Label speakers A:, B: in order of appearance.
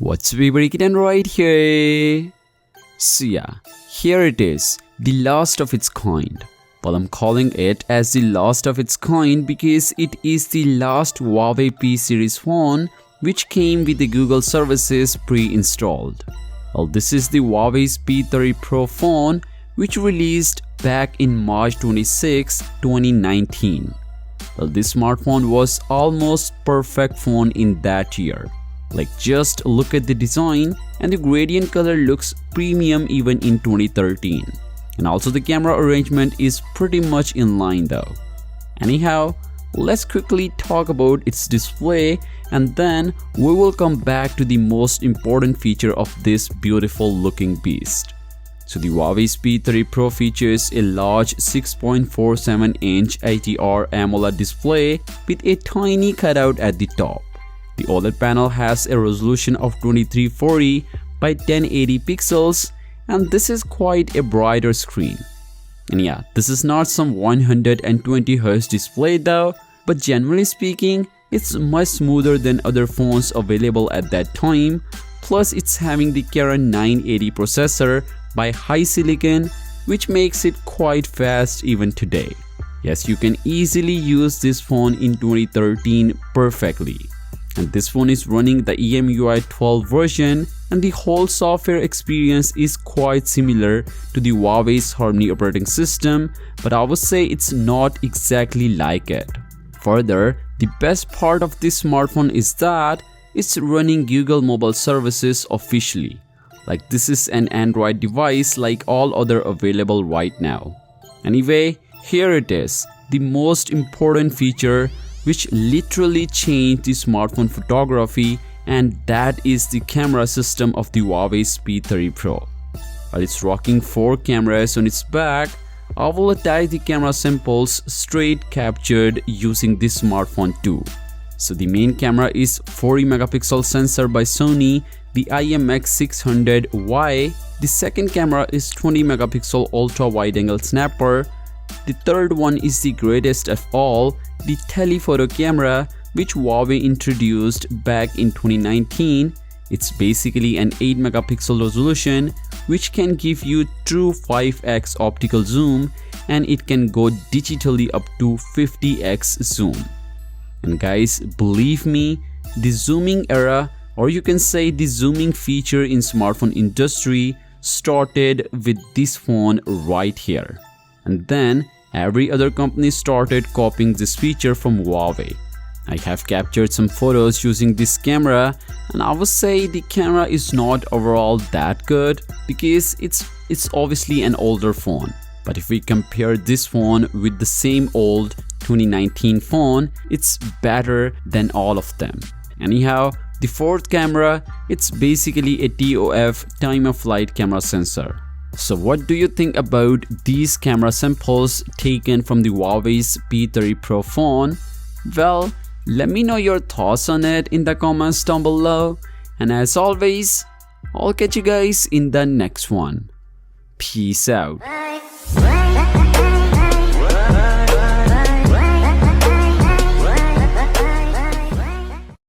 A: What's we breaking it right here? So yeah, here it is, the last of its kind. Well, I'm calling it as the last of its kind because it is the last Huawei P series phone which came with the Google services pre-installed. Well, this is the Huawei's P30 Pro phone which released back in March 26, 2019. Well, this smartphone was almost perfect phone in that year. Like, just look at the design, and the gradient color looks premium even in 2013. And also the camera arrangement is pretty much in line though. Anyhow, let's quickly talk about its display and then we will come back to the most important feature of this beautiful looking beast. So the Huawei's P30 Pro features a large 6.47-inch ITR AMOLED display with a tiny cutout at the top. The OLED panel has a resolution of 2340 by 1080 pixels and this is quite a brighter screen. And yeah, this is not some 120Hz display though, but generally speaking, it's much smoother than other phones available at that time. Plus it's having the Kirin 980 processor by HiSilicon, which makes it quite fast even today. Yes, you can easily use this phone in 2013 perfectly. And this phone is running the EMUI 12 version and the whole software experience is quite similar to the Huawei's Harmony operating system, but I would say it's not exactly like it. Further, the best part of this smartphone is that it's running Google mobile services officially. Like, this is an Android device like all other available right now. Anyway, here it is, the most important feature which literally changed the smartphone photography, and that is the camera system of the Huawei's P30 Pro. While it's rocking 4 cameras on its back, I will attach the camera samples straight captured using this smartphone too. So the main camera is 40 megapixel sensor by Sony, the IMX600Y. The second camera is 20 megapixel ultra wide angle snapper. The third one is the greatest of all, the telephoto camera, which Huawei introduced back in 2019. It's basically an 8 megapixel resolution which can give you true 5x optical zoom and it can go digitally up to 50x zoom. And guys, believe me, the zooming era, or you can say the zooming feature in smartphone industry, started with this phone right here. And then every other company started copying this feature from Huawei. I have captured some photos using this camera and I would say the camera is not overall that good because it's obviously an older phone. But if we compare this phone with the same old 2019 phone, it's better than all of them. Anyhow, the fourth camera, it's basically a TOF time of flight camera sensor. So what do you think about these camera samples taken from the Huawei's P30 Pro phone? Well, let me know your thoughts on it in the comments down below. And as always, I'll catch you guys in the next one. Peace out.